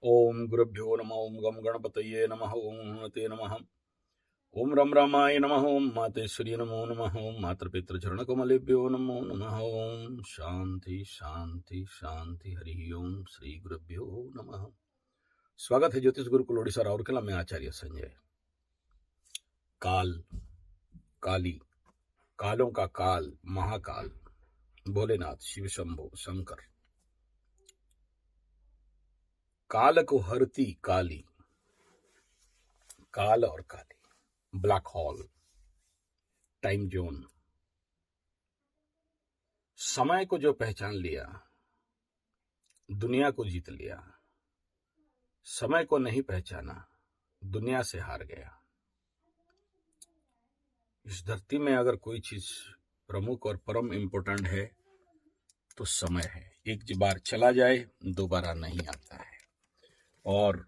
ओम गुरुभ्यो नमः। ओम गम गणपतये नमः। ओम हनुमते नमः। ओम रम रामाय नमः। ओम मातेश्वरी नमो नमः। ओम मातृपितृचरणकमलेभ्यो नमो नमः। ओम शांति शांति शांति। हरि ओम श्री गुरुभ्यो नमः। स्वागत है ज्योतिष गुरुकुल ओडिशा राउरकेला में आचार्य संजय। काल, काली, कालों का काल, महाकाल, भोलेनाथ, शिव शंभो, शंकर, काल को हरती काली, काल और काली, ब्लैक होल, टाइम जोन। समय को जो पहचान लिया, दुनिया को जीत लिया। समय को नहीं पहचाना, दुनिया से हार गया। इस धरती में अगर कोई चीज प्रमुख और परम इंपॉर्टेंट है तो समय है। एक बार चला जाए दोबारा नहीं आता है। और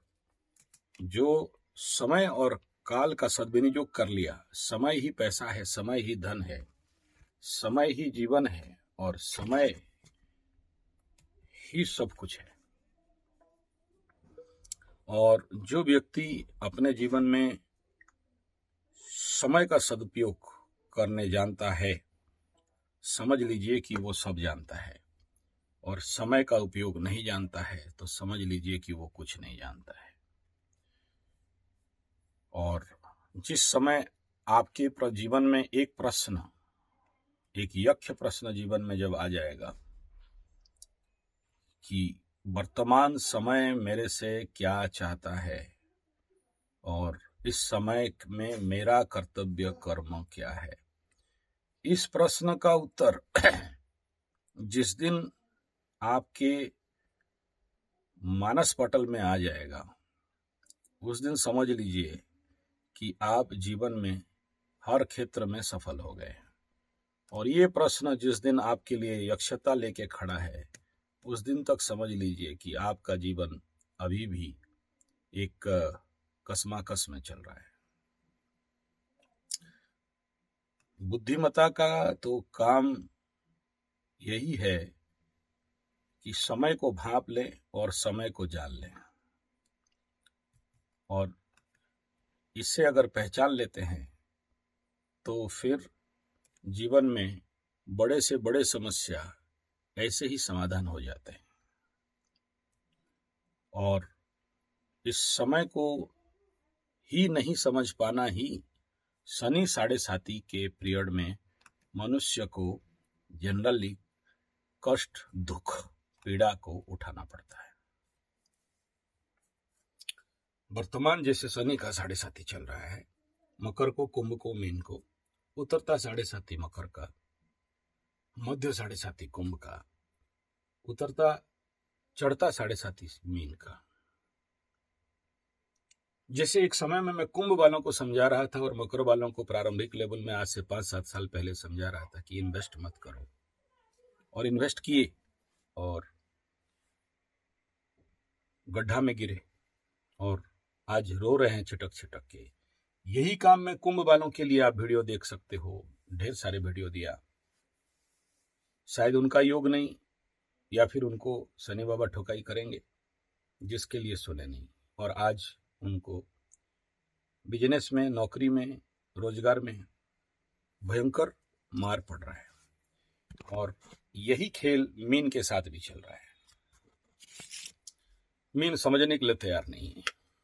जो समय और काल का सदविनियोग कर लिया, समय ही पैसा है, समय ही धन है, समय ही जीवन है और समय ही सब कुछ है। और जो व्यक्ति अपने जीवन में समय का सदुपयोग करने जानता है, समझ लीजिए कि वो सब जानता है। और समय का उपयोग नहीं जानता है तो समझ लीजिए कि वो कुछ नहीं जानता है। और जिस समय आपके जीवन में एक प्रश्न, एक यक्ष प्रश्न जीवन में जब आ जाएगा कि वर्तमान समय मेरे से क्या चाहता है और इस समय में मेरा कर्तव्य कर्म क्या है, इस प्रश्न का उत्तर जिस दिन आपके मानस पटल में आ जाएगा, उस दिन समझ लीजिए कि आप जीवन में हर क्षेत्र में सफल हो गए। और ये प्रश्न जिस दिन आपके लिए यक्षता लेके खड़ा है, उस दिन तक समझ लीजिए कि आपका जीवन अभी भी एक कसमाकस में चल रहा है। बुद्धिमता का तो काम यही है कि समय को भांप लें और समय को जान लें। और इससे अगर पहचान लेते हैं तो फिर जीवन में बड़े से बड़े समस्या ऐसे ही समाधान हो जाते हैं। और इस समय को ही नहीं समझ पाना ही शनि 7.5 के पीरियड में मनुष्य को जनरली कष्ट, दुख, पीड़ा को उठाना पड़ता है। वर्तमान जैसे शनि का 7.5 चल रहा है, मकर को, कुंभ को, मीन को, उतरता 7.5 मकर का, मध्य 7.5 कुंभ का, उतरता चढ़ता 7.5 मीन का। जैसे एक समय में मैं कुंभ वालों को समझा रहा था और मकर वालों को प्रारंभिक लेवल में आज से 5-7 साल पहले समझा रहा था कि इन्वेस्ट मत करो, और इन्वेस्ट किए और गड्ढा में गिरे और आज रो रहे हैं छिटक छिटक के। यही काम मैं कुंभ वालों के लिए, आप वीडियो देख सकते हो, ढेर सारे वीडियो दिया। शायद उनका योग नहीं, या फिर उनको शनि बाबा ठोकाई करेंगे जिसके लिए सुने नहीं। और आज उनको बिजनेस में, नौकरी में, रोजगार में भयंकर मार पड़ रहा है। और यही खेल मीन के साथ भी चल रहा है। मीन समझने के लिए तैयार नहीं है।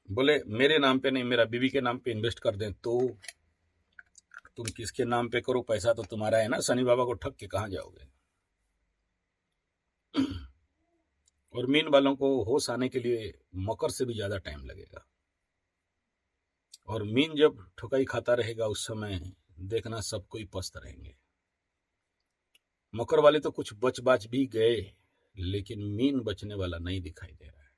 बोले मेरे नाम पे नहीं, मेरा बीवी के नाम पे इन्वेस्ट कर दें। तो तुम किसके नाम पे करो, पैसा तो तुम्हारा है ना, शनि बाबा को ठग के कहां जाओगे। और मीन वालों को होश आने के लिए मकर से भी ज्यादा टाइम लगेगा। और मीन जब ठुकाई खाता रहेगा उस समय देखना सब कोई पस्त रहेंगे। मकर वाले तो कुछ बच बाच भी गए, लेकिन मीन बचने वाला नहीं दिखाई दे रहा है।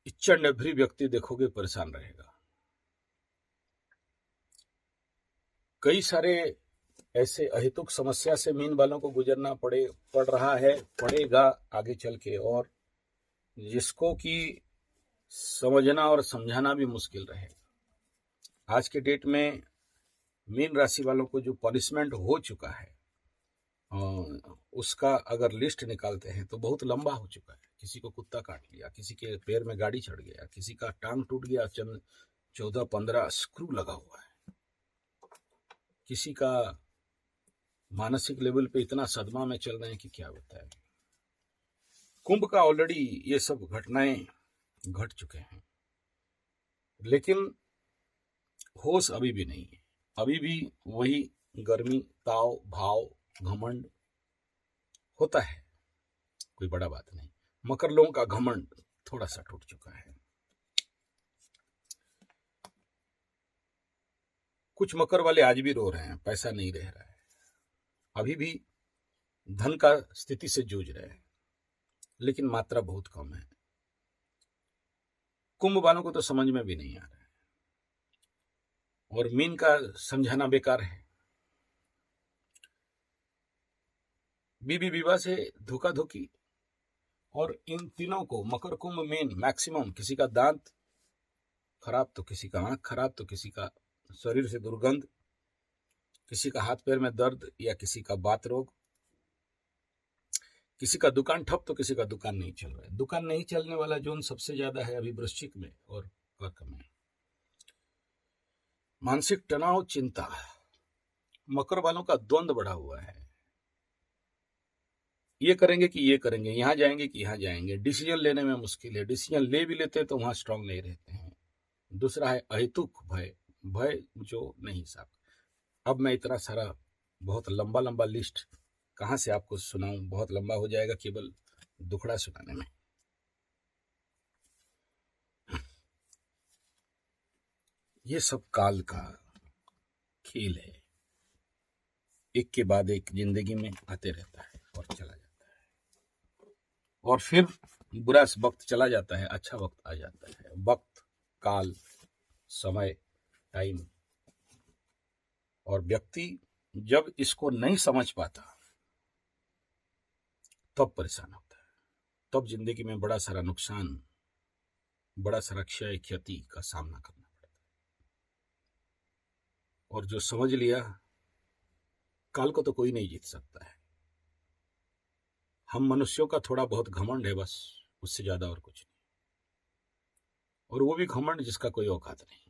इच एंड एवरी व्यक्ति देखोगे परेशान रहेगा। कई सारे ऐसे अहेतुक समस्या से मीन वालों को गुजरना पड़ रहा है, पड़ेगा आगे चल के, और जिसको कि समझना और समझाना भी मुश्किल रहेगा। आज के डेट में मीन राशि वालों को जो पनिशमेंट हो चुका है, उसका अगर लिस्ट निकालते हैं तो बहुत लंबा हो चुका है। किसी को कुत्ता काट लिया, किसी के पैर में गाड़ी चढ़ गया, किसी का टांग टूट गया, 14-15 स्क्रू लगा हुआ है, किसी का मानसिक लेवल पे इतना सदमा में चल रहे हैं कि क्या बताएं। कुंभ का ऑलरेडी ये सब घटनाएं घट चुके हैं, लेकिन होश अभी भी नहीं है। अभी भी वही गर्मी, ताव, भाव, घमंड होता है, कोई बड़ा बात नहीं। मकर लोगों का घमंड थोड़ा सा टूट चुका है। कुछ मकर वाले आज भी रो रहे हैं, पैसा नहीं रह रहा है, अभी भी धन का स्थिति से जूझ रहे हैं, लेकिन मात्रा बहुत कम है। कुंभ वालों को तो समझ में भी नहीं आ रहा है, और मीन का समझाना बेकार है। बीबी विवाह से धोखा धोखी, और इन तीनों को, मकर, कुंभ, मीन, मैक्सिमम, किसी का दांत खराब तो किसी का आंख खराब तो किसी का शरीर से दुर्गंध, किसी का हाथ पैर में दर्द या किसी का बात रोग, किसी का दुकान ठप तो किसी का दुकान नहीं चल रहा है। दुकान नहीं चलने वाला जोन सबसे ज्यादा है अभी वृश्चिक में और कर्क में। मानसिक तनाव, चिंता, मकर वालों का द्वंद्व बढ़ा हुआ है। ये करेंगे कि ये करेंगे, यहां जाएंगे कि यहां जाएंगे, डिसीजन लेने में मुश्किल है, डिसीजन ले भी लेते हैं तो वहां स्ट्रांग नहीं रहते हैं। दूसरा है अहेतुक भय, भय जो नहीं साफ। अब मैं इतना सारा बहुत लंबा लंबा लिस्ट कहां से आपको सुनाऊं, बहुत लंबा हो जाएगा केवल दुखड़ा सुनाने में। ये सब काल का खेल है, एक के बाद एक जिंदगी में आते रहता है और चला जाता है, और फिर बुरा वक्त चला जाता है, अच्छा वक्त आ जाता है। वक्त, काल, समय, टाइम, और व्यक्ति जब इसको नहीं समझ पाता तब परेशान होता है, तब जिंदगी में बड़ा सारा नुकसान, बड़ा सारा क्षय, क्षति का सामना करना पड़ता है। और जो समझ लिया, काल को तो कोई नहीं जीत सकता है। हम मनुष्यों का थोड़ा बहुत घमंड है बस, उससे ज्यादा और कुछ नहीं, और वो भी घमंड जिसका कोई औकात नहीं।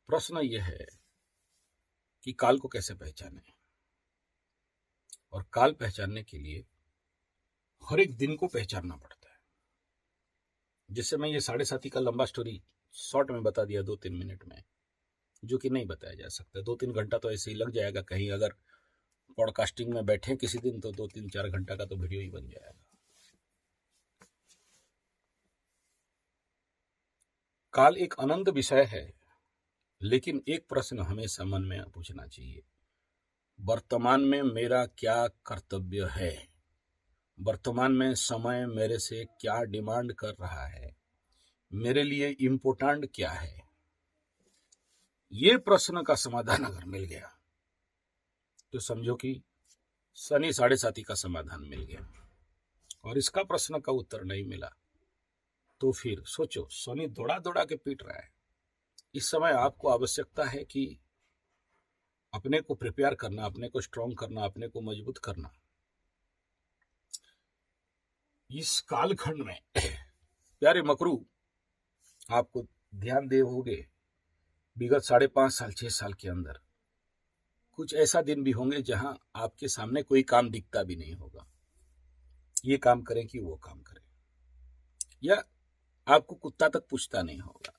प्रश्न यह है कि काल को कैसे पहचाने, और काल पहचानने के लिए हर एक दिन को पहचानना पड़ता है। जिससे मैं ये 7.5 का लंबा स्टोरी शॉर्ट में बता दिया 2-3 मिनट में, जो कि नहीं बताया जा सकता। 2-3 घंटा तो ऐसे ही लग जाएगा, कहीं अगर पॉडकास्टिंग में बैठे किसी दिन तो 2-3-4 घंटा का तो वीडियो ही बन जाएगा। काल एक अनंत विषय है, लेकिन एक प्रश्न हमेशा मन में पूछना चाहिए, वर्तमान में मेरा क्या कर्तव्य है, वर्तमान में समय मेरे से क्या डिमांड कर रहा है, मेरे लिए इम्पोर्टेंट क्या है। ये प्रश्न का समाधान अगर मिल गया तो समझो कि शनि 7.5 का समाधान मिल गया, और इसका प्रश्न का उत्तर नहीं मिला तो फिर सोचो, शनि दौड़ा दौड़ा के पीट रहा है। इस समय आपको आवश्यकता है कि अपने को प्रिपेयर करना, अपने को स्ट्रांग करना, अपने को मजबूत करना। इस कालखंड में प्यारे मकरू, आपको ध्यान दे होगे विगत 5.5 साल 6 साल के अंदर कुछ ऐसा दिन भी होंगे जहां आपके सामने कोई काम दिखता भी नहीं होगा, ये काम करें कि वो काम करें, या आपको कुत्ता तक पूछता नहीं होगा,